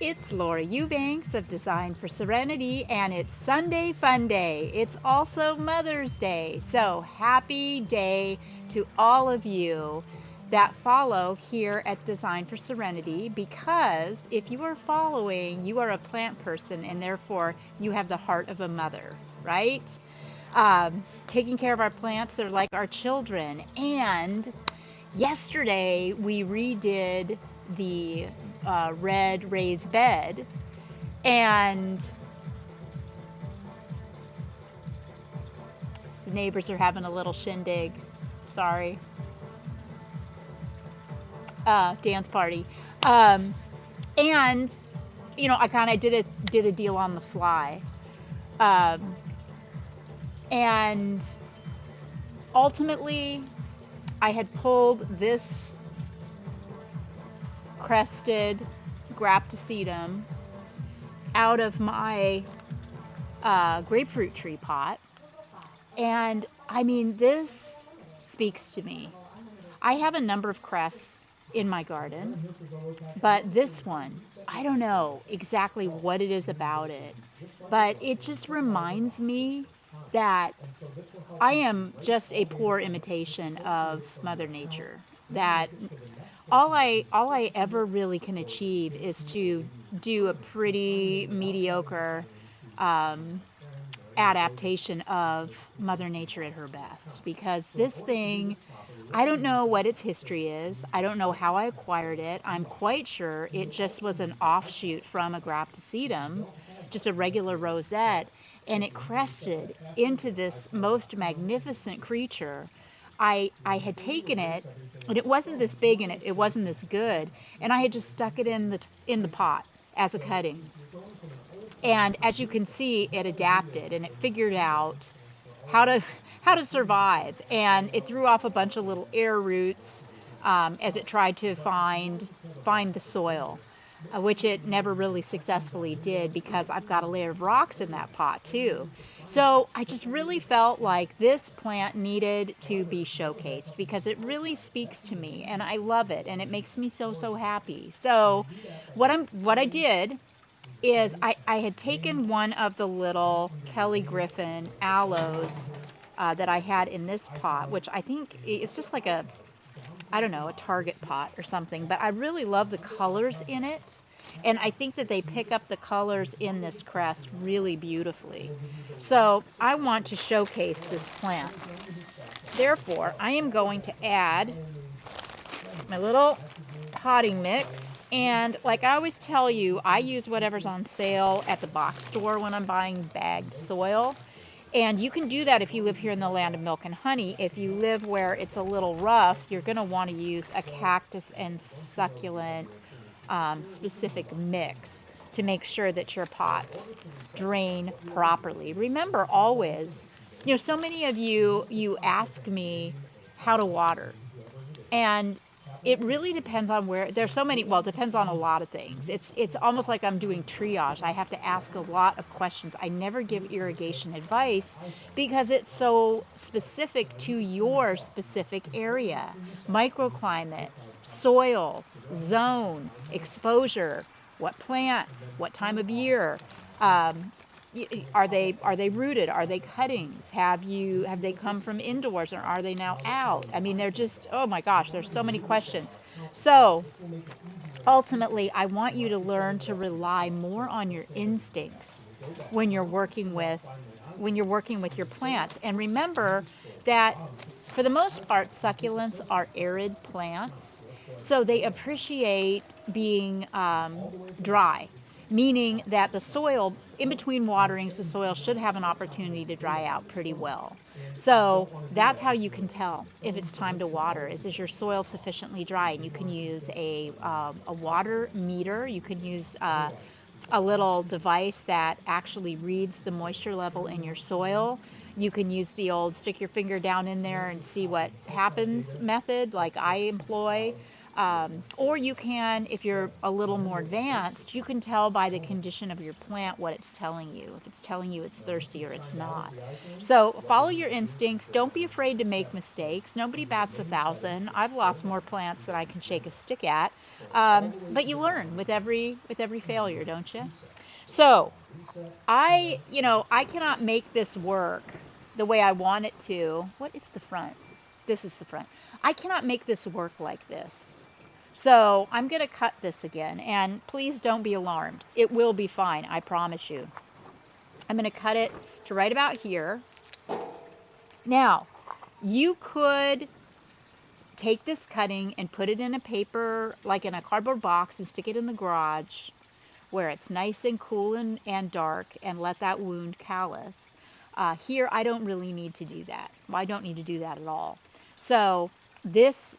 It's Laura Eubanks of Design for Serenity, and it's Sunday Fun Day. It's also Mother's Day. So happy day to all of you that follow here at Design for Serenity, because if you are following, you are a plant person, and therefore you have the heart of a mother, right? Taking care of our plants, they're like our children. And yesterday we redid the red raised bed, and the neighbors are having a little shindig. Sorry. Dance party. And you know, I kind of did a deal on the fly. And ultimately I had pulled this Crested Graptosedum out of my grapefruit tree pot. And I mean, this speaks to me. I have a number of crests in my garden, but this one, I don't know exactly what it is about it, but it just reminds me that I am just a poor imitation of Mother Nature. That all I ever really can achieve is to do a pretty mediocre adaptation of Mother Nature at her best. Because this thing, I don't know what its history is. I don't know how I acquired it. I'm quite sure it just was an offshoot from a Graptosedum, just a regular rosette, and it crested into this most magnificent creature. I had taken it, and it wasn't this big, and it wasn't this good, and I had just stuck it in the pot as a cutting. And as you can see, it adapted, and it figured out how to survive, and it threw off a bunch of little air roots as it tried to find the soil, which it never really successfully did, because I've got a layer of rocks in that pot too. So I just really felt like this plant needed to be showcased, because it really speaks to me, and I love it, and it makes me so happy. So what I did is I had taken one of the little Kelly Griffin aloes that I had in this pot, which I think it's just like a, I don't know, a Target pot or something, but I really love the colors in it. And I think that they pick up the colors in this crest really beautifully. So I want to showcase this plant. Therefore, I am going to add my little potting mix. And like I always tell you, I use whatever's on sale at the box store when I'm buying bagged soil. And you can do that if you live here in the land of milk and honey. If you live where it's a little rough, you're going to want to use a cactus and succulent specific mix to make sure that your pots drain properly. Remember always, you know, so many of you ask me how to water, and it really depends on where. There's so many, well, it depends on a lot of things. It's almost like I'm doing triage. I have to ask a lot of questions. I never give irrigation advice because it's so specific to your specific area. Microclimate, soil, zone, exposure, what plants, what time of year. Are they rooted? Are they cuttings? Have they come from indoors, or are they now out? I mean, they're just, oh my gosh, there's so many questions. So ultimately, I want you to learn to rely more on your instincts when you're working with your plants. And remember that for the most part, succulents are arid plants, so they appreciate being dry. Meaning that the soil, in between waterings, the soil should have an opportunity to dry out pretty well. So that's how you can tell if it's time to water, is your soil sufficiently dry? And you can use a water meter. You can use a little device that actually reads the moisture level in your soil. You can use the old stick your finger down in there and see what happens method, like I employ. Or you can, if you're a little more advanced, you can tell by the condition of your plant what it's telling you. If it's telling you it's thirsty or it's not. So follow your instincts. Don't be afraid to make mistakes. Nobody bats 1,000. I've lost more plants than I can shake a stick at. But you learn with every failure, don't you? So I cannot make this work the way I want it to. What is the front? This is the front. I cannot make this work like this. So I'm going to cut this again, and please don't be alarmed. It will be fine, I promise you. I'm going to cut it to right about here. Now, you could take this cutting and put it in a paper, like in a cardboard box, and stick it in the garage where it's nice and cool and dark, and let that wound callus. Here, I don't really need to do that. Well, I don't need to do that at all. So this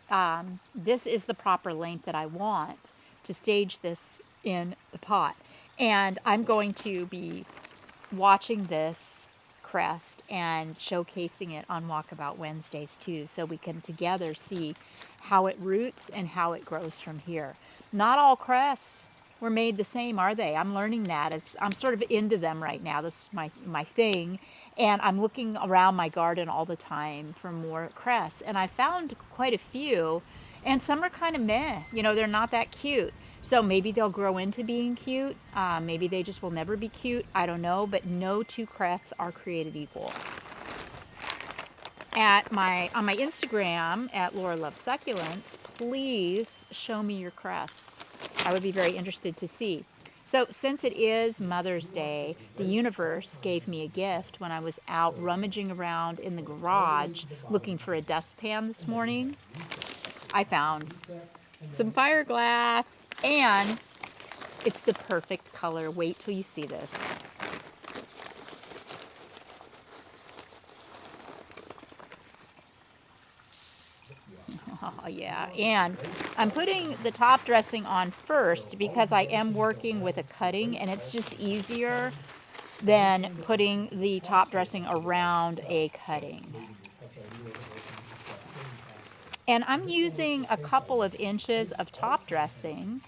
is the proper length that I want to stage this in the pot. And I'm going to be watching this crest and showcasing it on Walkabout Wednesdays too, so we can together see how it roots and how it grows from here. Not all crests were made the same, are they? I'm learning that as I'm sort of into them right now. This is my thing, and I'm looking around my garden all the time for more crests, and I found quite a few, and some are kind of meh. You know, they're not that cute. So maybe they'll grow into being cute. Maybe they just will never be cute. I don't know, but no two crests are created equal. On my Instagram at lauralovessucculents, please show me your crests. I would be very interested to see. So since it is Mother's Day, the universe gave me a gift when I was out rummaging around in the garage looking for a dustpan this morning. I found some fiberglass, and it's the perfect color. Wait till you see this. Oh, yeah, and I'm putting the top dressing on first because I am working with a cutting, and it's just easier than putting the top dressing around a cutting. And I'm using a couple of inches of top dressing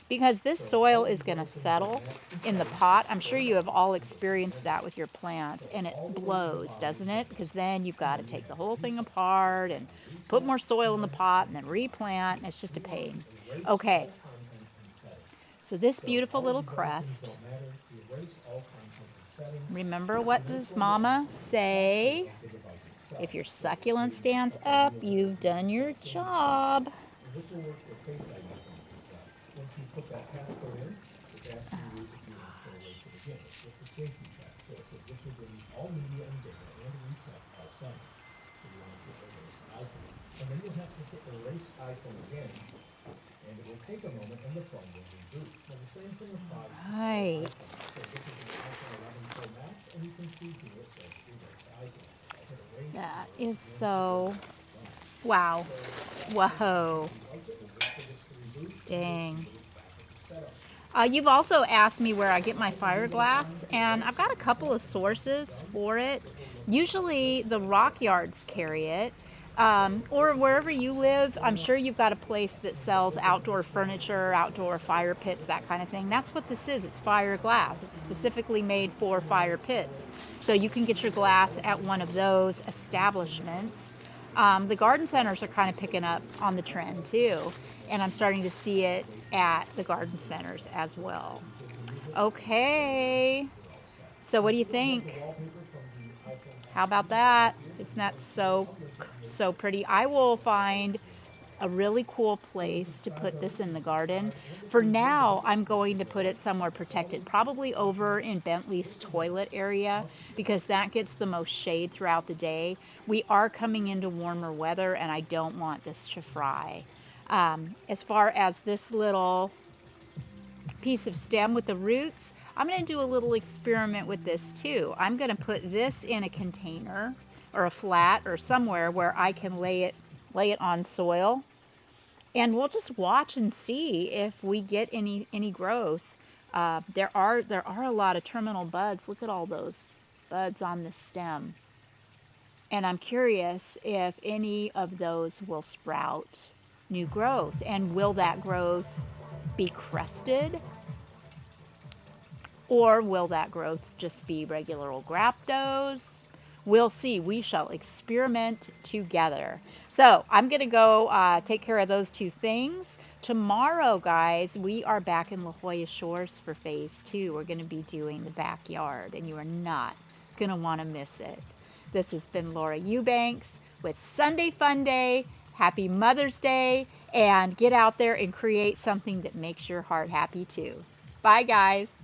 because this soil is going to settle in the pot. I'm sure you have all experienced that with your plants, and it blows, doesn't it? Because then you've got to take the whole thing apart and put more soil in the pot and then replant, and it's just a pain. Okay, so this beautiful little crest, remember, what does Mama say? If your succulent stands up, you've done your job. Right. That is so, wow, whoa, dang. You've also asked me where I get my fiberglass, and I've got a couple of sources for it. Usually the rock yards carry it, or wherever you live. I'm sure you've got a place that sells outdoor furniture, outdoor fire pits, that kind of thing. That's what this is. It's fiberglass. It's specifically made for fire pits. So you can get your glass at one of those establishments. The garden centers are kind of picking up on the trend too, and I'm starting to see it at the garden centers as well. Okay, so what do you think? How about that? Isn't that so pretty? I will find a really cool place to put this in the garden. For now, I'm going to put it somewhere protected, probably over in Bentley's toilet area, because that gets the most shade throughout the day. We are coming into warmer weather, and I don't want this to fry. As far as this little piece of stem with the roots, I'm going to do a little experiment with this too. I'm going to put this in a container or a flat or somewhere where I can lay it on soil, and we'll just watch and see if we get any growth. There are a lot of terminal buds. Look at all those buds on this stem, and I'm curious if any of those will sprout new growth, and will that growth be crested, or will that growth just be regular old graptos? We'll see. We shall experiment together. So I'm going to go take care of those two things. Tomorrow, guys, we are back in La Jolla Shores for phase 2. We're going to be doing the backyard, and you are not going to want to miss it. This has been Laura Eubanks with Sunday Fun Day. Happy Mother's Day, and get out there and create something that makes your heart happy too. Bye, guys.